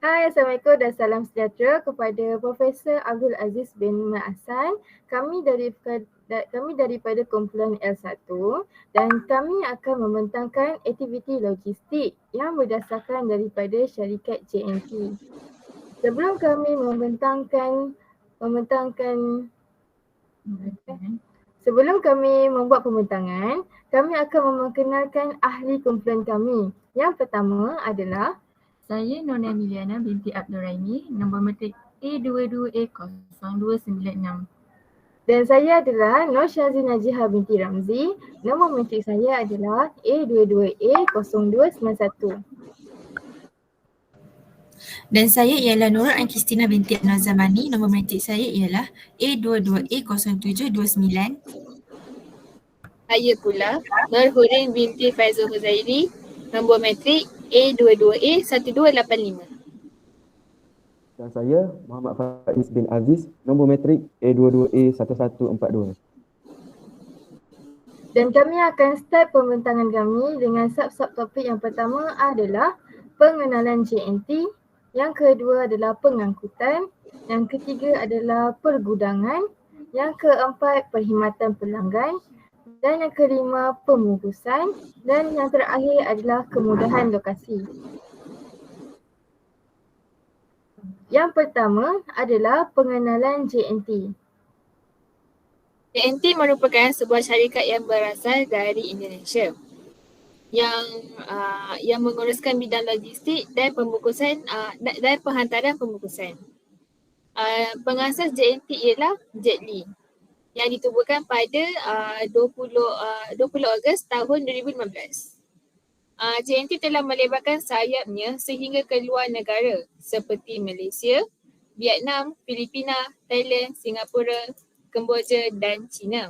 Hai, Assalamualaikum dan salam sejahtera kepada Profesor Abdul Aziz bin Ma'asan. Kami daripada kumpulan L1 dan kami akan membentangkan aktiviti logistik yang berdasarkan daripada syarikat JNT. Sebelum kami Sebelum kami membuat pembentangan, kami akan memperkenalkan ahli kumpulan kami. Yang pertama adalah Saya Nona Emiliana binti Abdul Raimi, nombor matrik A22A0296. dan saya adalah Nur Syazi Najihah binti Ramzi. Nombor matrik saya adalah A22A0291. Dan saya ialah Nurul Ankistina binti Anwar Zamani. Nombor matrik saya ialah A22A0729. Saya pula Nurhurin binti Faizul Huzairi, nombor matrik A22A1285. Dan saya Muhammad Faiz bin Aziz, nombor matrik A22A1142. Dan kami akan start pembentangan kami dengan sub-sub topik. Yang pertama adalah pengenalan JNT, yang kedua adalah pengangkutan, yang ketiga adalah pergudangan, yang keempat perkhidmatan pelanggan, dan yang kelima pembungkusan, dan yang terakhir adalah kemudahan lokasi. Yang pertama adalah pengenalan JNT. JNT merupakan sebuah syarikat yang berasal dari Indonesia yang menguruskan bidang logistik dan pembungkusan dan penghantaran pembungkusan. Pengasas JNT ialah Jet Li yang ditubuhkan pada 20 Ogos tahun 2015. JNT telah melebarkan sayapnya sehingga ke luar negara seperti Malaysia, Vietnam, Filipina, Thailand, Singapura, Kemboja dan China.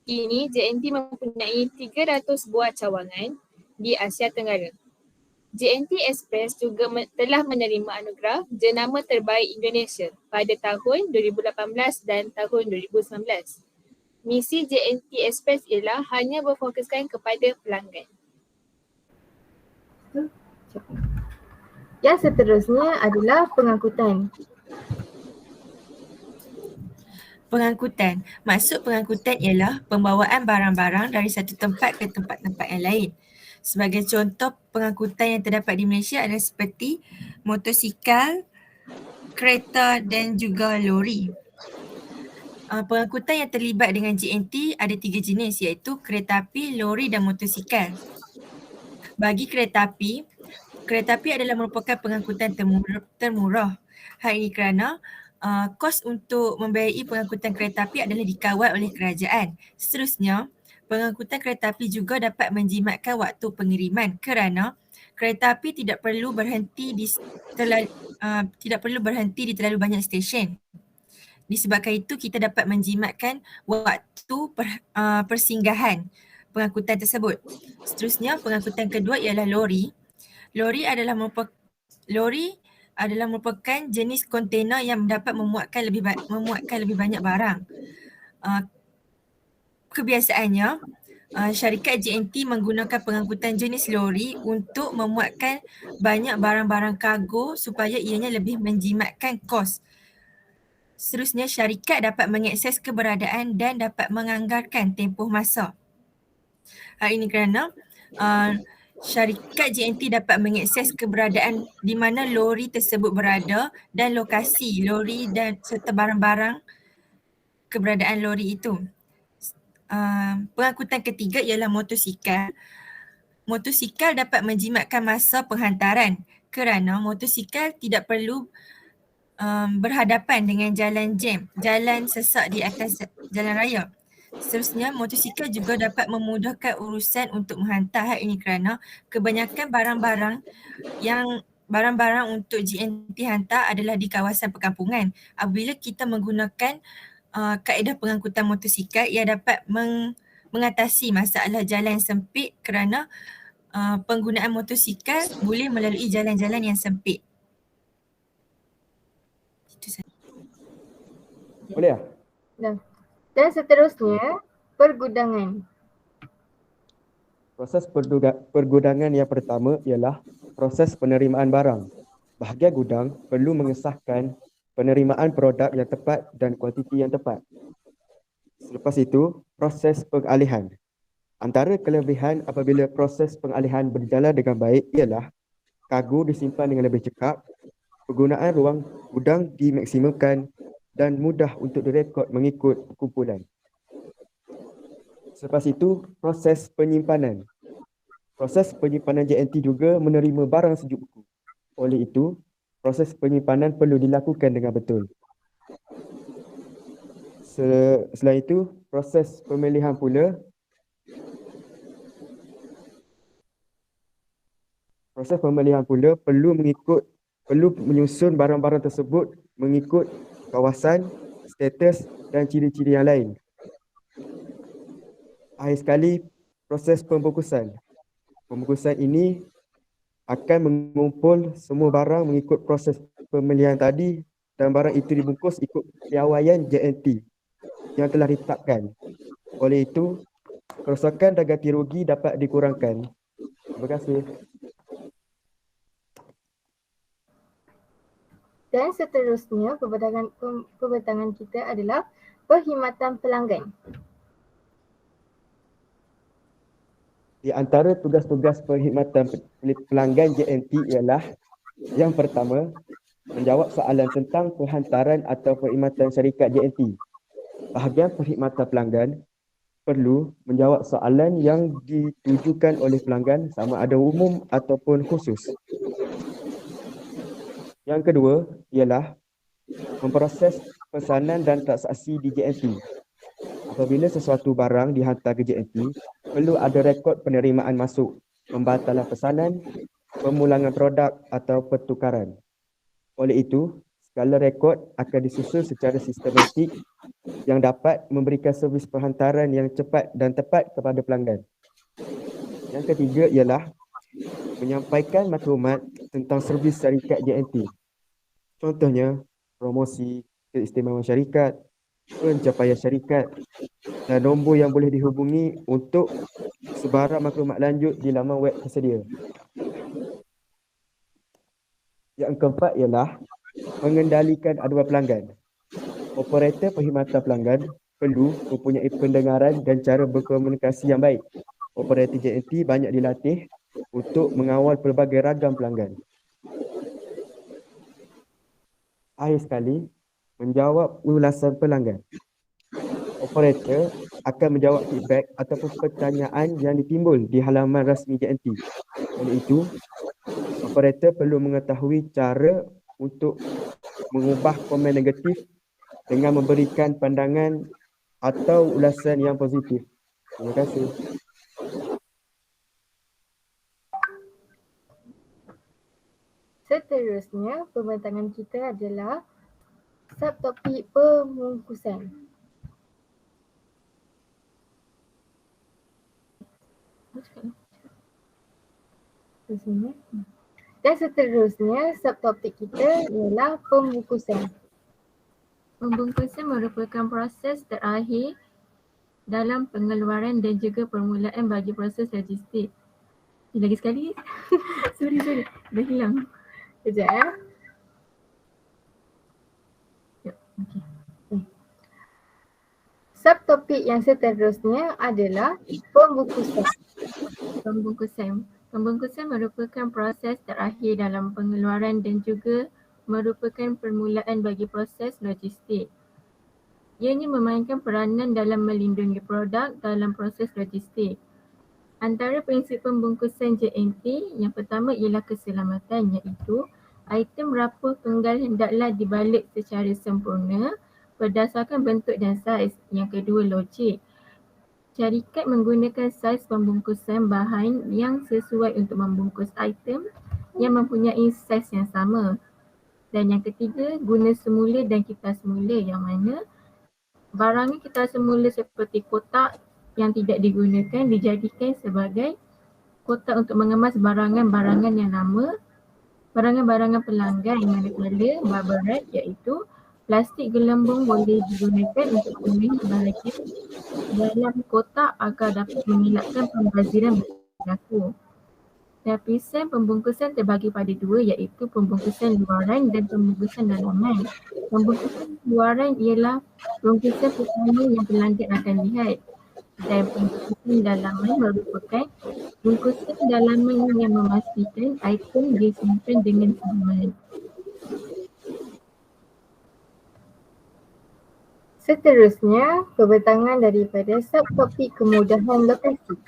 Kini JNT mempunyai 300 buah cawangan di Asia Tenggara. JNT Express juga telah menerima anugerah Jenama Terbaik Indonesia pada tahun 2018 dan tahun 2019. Misi JNT Express ialah hanya berfokuskan kepada pelanggan. Yang seterusnya adalah pengangkutan. Pengangkutan. Maksud pengangkutan ialah pembawaan barang-barang dari satu tempat ke tempat-tempat yang lain. Sebagai contoh pengangkutan yang terdapat di Malaysia adalah seperti motosikal, kereta dan juga lori. Pengangkutan yang terlibat dengan JNT ada 3 jenis iaitu kereta api, lori dan motosikal. Bagi kereta api adalah merupakan pengangkutan termurah. Hal ini kerana kos untuk membiayai pengangkutan kereta api adalah dikawal oleh kerajaan. Seterusnya, pengangkutan kereta api juga dapat menjimatkan waktu pengiriman kerana kereta api tidak perlu berhenti di terlalu banyak stesen. Disebabkan itu, kita dapat menjimatkan waktu persinggahan pengangkutan tersebut. Seterusnya, pengangkutan kedua ialah lori. Lori adalah merupakan jenis kontena yang dapat memuatkan lebih banyak barang. Kebiasaannya, syarikat JNT menggunakan pengangkutan jenis lori untuk memuatkan banyak barang-barang kargo supaya ianya lebih menjimatkan kos. Seterusnya, syarikat dapat mengakses keberadaan dan dapat menganggarkan tempoh masa. Hal ini kerana syarikat JNT dapat mengakses keberadaan di mana lori tersebut berada dan lokasi lori dan serta barang-barang keberadaan lori itu. Pengangkutan ketiga ialah motosikal. Motosikal dapat menjimatkan masa penghantaran kerana motosikal tidak perlu berhadapan dengan jalan sesak di atas jalan raya. Seterusnya, motosikal juga dapat memudahkan urusan untuk menghantar. Hal ini kerana kebanyakan barang-barang untuk JNT hantar adalah di kawasan perkampungan. Apabila kita menggunakan kaedah pengangkutan motosikal, ia dapat mengatasi masalah jalan sempit kerana penggunaan motosikal boleh melalui jalan-jalan yang sempit. Itu saja. Boleh tak? Dan seterusnya, pergudangan. Proses pergudangan yang pertama ialah proses penerimaan barang. Bahagian gudang perlu mengesahkan penerimaan produk yang tepat dan kuantiti yang tepat. Selepas itu, proses pengalihan. Antara kelebihan apabila proses pengalihan berjalan dengan baik ialah kargo disimpan dengan lebih cekap, penggunaan ruang gudang dimaksimumkan dan mudah untuk direkod mengikut kumpulan. Selepas itu, proses penyimpanan. Proses penyimpanan JNT juga menerima barang sejuk beku. Oleh itu, proses penyimpanan perlu dilakukan dengan betul. Selain itu, proses pemilihan pula. Proses pemilihan pula perlu menyusun barang-barang tersebut mengikut kawasan, status dan ciri-ciri yang lain. Akhir sekali, proses pembungkusan. Pembungkusan ini akan mengumpul semua barang mengikut proses pemilihan tadi dan barang itu dibungkus ikut piawaian JNT yang telah ditetapkan. Oleh itu, kerosakan dan ganti rugi dapat dikurangkan. Terima kasih. Dan seterusnya, pembentangan kita adalah perkhidmatan pelanggan. Di antara tugas-tugas perkhidmatan pelanggan JNT ialah yang pertama, menjawab soalan tentang penghantaran atau perkhidmatan syarikat JNT. Bahagian perkhidmatan pelanggan perlu menjawab soalan yang ditujukan oleh pelanggan sama ada umum ataupun khusus. Yang kedua ialah memproses pesanan dan transaksi di JNT. Apabila sesuatu barang dihantar ke JNT, perlu ada rekod penerimaan masuk, pembatalan pesanan, pemulangan produk atau pertukaran. Oleh itu, segala rekod akan disusun secara sistematik yang dapat memberikan servis penghantaran yang cepat dan tepat kepada pelanggan. Yang ketiga ialah menyampaikan maklumat tentang servis syarikat JNT. Contohnya, promosi, keistimewaan syarikat, pencapaian syarikat dan nombor yang boleh dihubungi untuk sebarang maklumat lanjut di laman web tersedia. Yang keempat ialah mengendalikan aduan pelanggan. Operator perkhidmatan pelanggan perlu mempunyai pendengaran dan cara berkomunikasi yang baik. Operator JNT banyak dilatih untuk mengawal pelbagai ragam pelanggan. Akhir sekali, menjawab ulasan pelanggan. Operator akan menjawab feedback ataupun pertanyaan yang ditimbul di halaman rasmi JNT. Oleh itu, operator perlu mengetahui cara untuk mengubah komen negatif dengan memberikan pandangan atau ulasan yang positif. Terima kasih. Seterusnya, pembentangan kita adalah subtopik pembungkusan. Dan seterusnya, subtopik kita ialah pembungkusan. Pembungkusan merupakan proses terakhir dalam pengeluaran dan juga permulaan bagi proses logistik. Lagi sekali. sorry. Dah hilang. Sekejap ya. Okay. Subtopik yang seterusnya adalah pembungkusan. Pembungkusan merupakan proses terakhir dalam pengeluaran dan juga merupakan permulaan bagi proses logistik. Ianya memainkan peranan dalam melindungi produk dalam proses logistik. Antara prinsip pembungkusan JNT, yang pertama ialah keselamatan, iaitu item rapor tunggal hendaklah dibalik secara sempurna berdasarkan bentuk dan saiz. Yang kedua, logik. Syarikat menggunakan saiz pembungkusan bahan yang sesuai untuk membungkus item yang mempunyai saiz yang sama. Dan yang ketiga, guna semula dan kita semula, yang mana barangnya kita semula seperti kotak yang tidak digunakan dijadikan sebagai kotak untuk mengemas barangan-barangan yang lama, barangan-barangan pelanggan, manakala bubble wrap iaitu plastik gelembung boleh digunakan untuk penuhi bahagian dalam kotak agar dapat mengelakkan pembaziran berlaku. Lapisan pembungkusan terbagi pada dua, iaitu pembungkusan luaran dan pembungkusan dalaman. Pembungkusan luaran ialah pembungkusan pertama yang pelanggan akan lihat, dan pembungkusan dalaman merupakan bungkusan dalaman yang memastikan item disimpan dengan selamat. Seterusnya, pembentangan daripada subtopik kemudahan lokasi.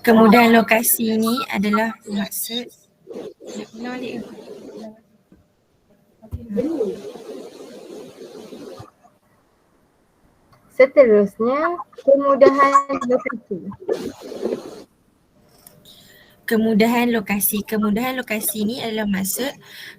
Kemudahan lokasi ini adalah maksud nak ulang balik ke? Seterusnya, kemudahan lokasi. Kemudahan lokasi. Kemudahan lokasi ini adalah maksud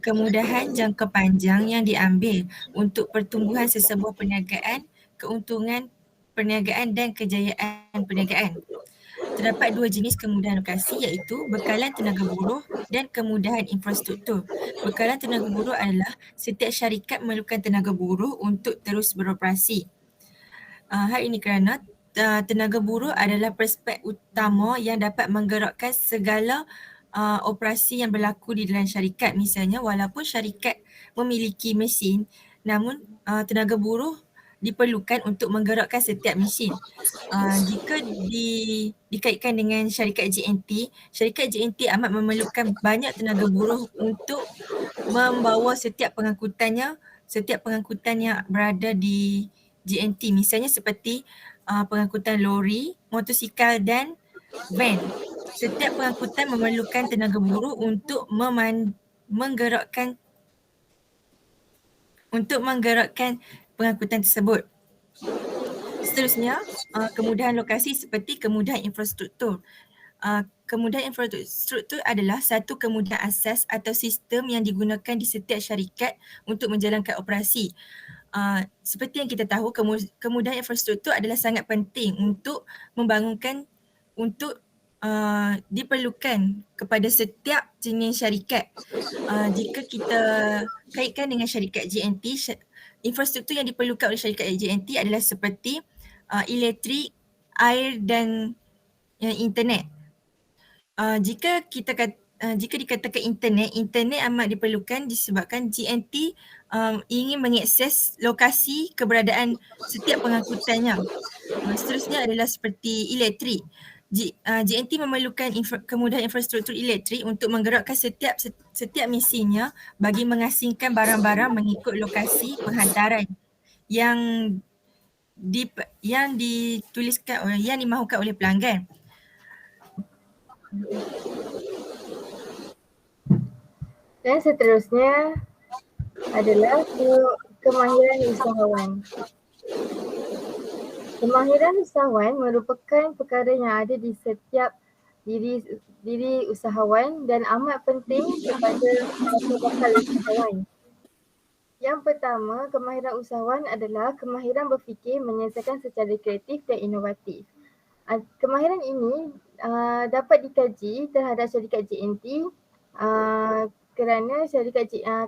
kemudahan jangka panjang yang diambil untuk pertumbuhan sesebuah perniagaan, keuntungan perniagaan dan kejayaan perniagaan. Terdapat dua jenis kemudahan lokasi, iaitu bekalan tenaga buruh dan kemudahan infrastruktur. Bekalan tenaga buruh adalah setiap syarikat memerlukan tenaga buruh untuk terus beroperasi. Hal ini kerana tenaga buruh adalah prospek utama yang dapat menggerakkan segala operasi yang berlaku di dalam syarikat. Misalnya, walaupun syarikat memiliki mesin, namun tenaga buruh diperlukan untuk menggerakkan setiap mesin. Jika dikaitkan dengan syarikat JNT amat memerlukan banyak tenaga buruh untuk membawa setiap pengangkutan yang berada di JNT. Misalnya seperti pengangkutan lori, motosikal dan van. Setiap pengangkutan memerlukan tenaga buruh untuk menggerakkan pengangkutan tersebut. Seterusnya, kemudahan lokasi seperti kemudahan infrastruktur. Kemudahan infrastruktur adalah satu kemudahan asas atau sistem yang digunakan di setiap syarikat untuk menjalankan operasi. Seperti yang kita tahu, kemudahan infrastruktur adalah sangat penting untuk diperlukan kepada setiap jenis syarikat. Jika kita kaitkan dengan syarikat JNT, infrastruktur yang diperlukan oleh syarikat JNT adalah seperti elektrik, air dan internet. Jika dikatakan internet amat diperlukan disebabkan JNT ingin mengakses lokasi keberadaan setiap pengangkutannya. Seterusnya adalah seperti elektrik. JNT memerlukan kemudahan infrastruktur elektrik untuk menggerakkan setiap mesinnya bagi mengasingkan barang-barang mengikut lokasi penghantaran yang dimahukan oleh pelanggan. Dan seterusnya adalah kemahiran usahawan. Kemahiran usahawan merupakan perkara yang ada di setiap diri usahawan dan amat penting kepada bakal usahawan. Yang pertama, kemahiran usahawan adalah kemahiran berfikir menyelesaikan secara kreatif dan inovatif. Kemahiran ini dapat dikaji terhadap syarikat JNT kerana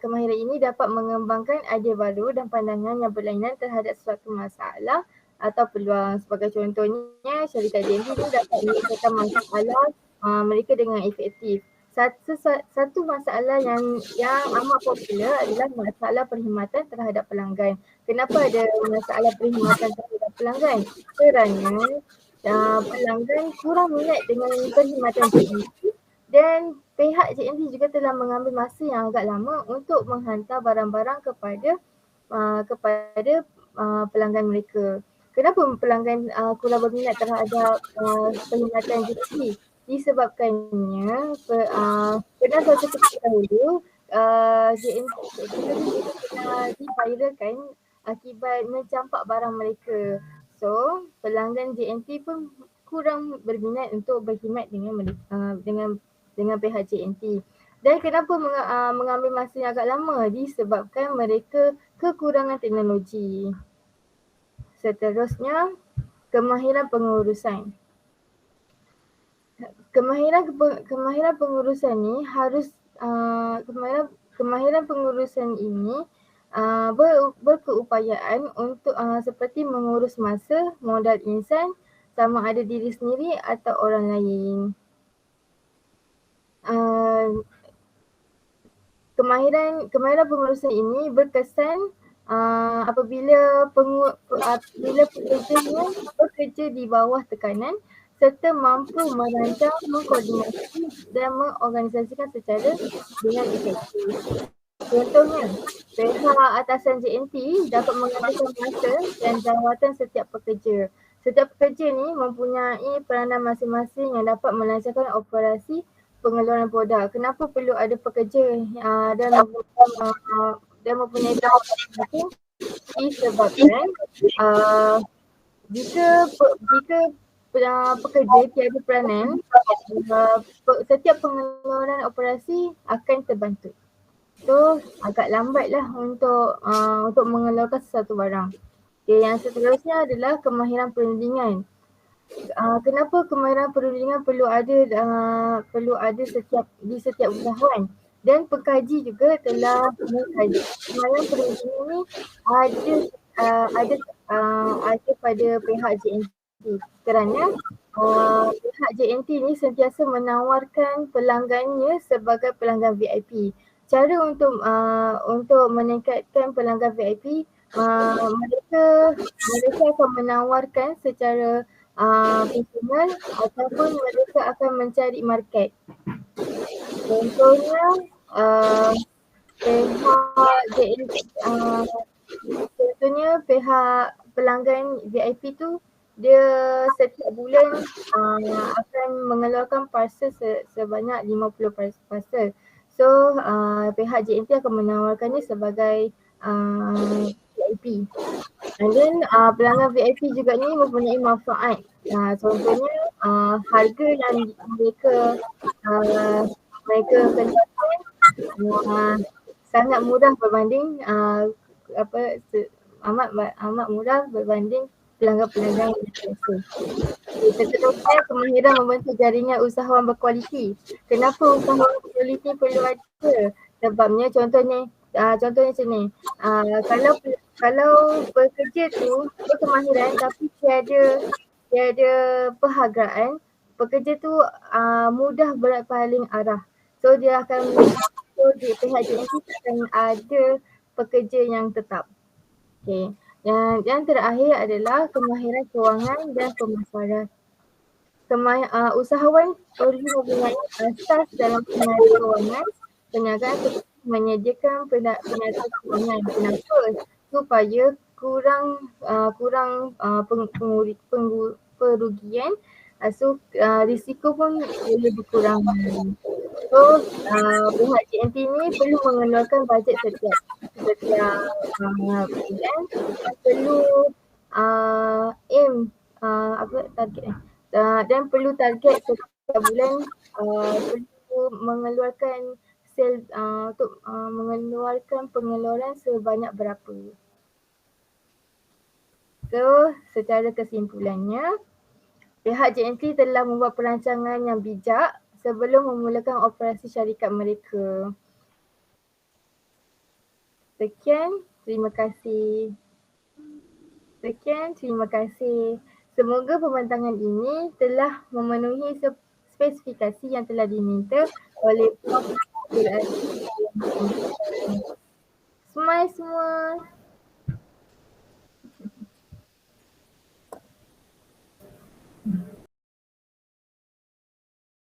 kemahiran ini dapat mengembangkan idea baru dan pandangan yang berlainan terhadap suatu masalah atau peluang. Sebagai contohnya, syarikat JNT ini dapat menyelesaikan masalah mereka dengan efektif. Satu masalah yang amat popular adalah masalah perkhidmatan terhadap pelanggan. Kenapa ada masalah perkhidmatan terhadap pelanggan? Kerana pelanggan kurang minat dengan perkhidmatan JNT dan pihak JNT juga telah mengambil masa yang agak lama untuk menghantar barang-barang kepada pelanggan mereka. Kenapa pelanggan kurang berminat terhadap perkhidmatan JNT? Disebabkannya pernah suatu ketika dahulu JNT pernah diviralkan akibat mencampak barang mereka. So, pelanggan JNT pun kurang berminat untuk berkhidmat dengan pihak JNT. Dan kenapa mengambil masa yang agak lama? Disebabkan mereka kekurangan teknologi. Seterusnya, kemahiran pengurusan. Kemahiran pengurusan ni harus kemahiran pengurusan ini berkeupayaan untuk seperti mengurus masa, modal insan, sama ada diri sendiri atau orang lain. Kemahiran pengurusan ini berkesan apabila pekerjanya bekerja di bawah tekanan serta mampu merancang, mengkoordinasi dan mengorganisasikan secara dengan efektif. Contohnya, pihak atasan JNT dapat mengatakan masa dan jawatan setiap pekerja. Setiap pekerja ni mempunyai peranan masing-masing yang dapat melancarkan operasi pengeluaran produk. Kenapa perlu ada pekerja dan mempunyai peranan masing-masing? Disebabkan jika pekerja tiada peranan, setiap pengeluaran operasi akan terbantu. So agak lambatlah untuk mengeluarkan sesuatu barang. Okay, yang seterusnya adalah kemahiran perundingan. Kenapa kemahiran perundingan perlu ada di setiap usahawan? Dan pengkaji juga telah mengkaji kemahiran perundingan ni ada pada pihak JNT kerana pihak JNT ni sentiasa menawarkan pelanggannya sebagai pelanggan VIP. Cara untuk meningkatkan pelanggan VIP, mereka akan menawarkan secara personal ataupun mereka akan mencari market. Contohnya pihak JNT, pihak pelanggan VIP tu dia setiap bulan akan mengeluarkan parcel sebanyak 50 parcel. So pihak JNT akan menawarkannya sebagai VIP. And then pelanggan VIP juga ni mempunyai manfaat. Contohnya harga yang mereka kenakan sangat murah berbanding amat murah berbanding pelanggan-pelanggan yang biasa. Seterusnya, kemahiran membentuk jaringan usahawan berkualiti. Kenapa usahawan berkualiti perlu ada? Sebabnya contohnya macam ni. Kalau pekerja tu berkemahiran tapi tiada perhargaan, pekerja tu mudah berpaling arah. So pihak JNT akan ada pekerja yang tetap. Okay. Yang terakhir adalah kemahiran kewangan dan pemasaran. Usahawan perlu mempunyai asas dalam peniagaan kewangan, perniagaan seperti menyediakan peniagaan kewangan. Kenapa? Supaya kurang perugian, so risiko pun boleh dikurangkan. So pihak JNT ni perlu mengeluarkan bajet setiap bulan, perlu target dan perlu target setiap bulan perlu mengeluarkan untuk mengeluarkan pengeluaran sebanyak berapa. So secara kesimpulannya, pihak JNT telah membuat perancangan yang bijak sebelum memulakan operasi syarikat mereka. Sekian, terima kasih. Semoga pembentangan ini telah memenuhi spesifikasi yang telah diminta oleh Prof. Abdul Aziz. Smile semua.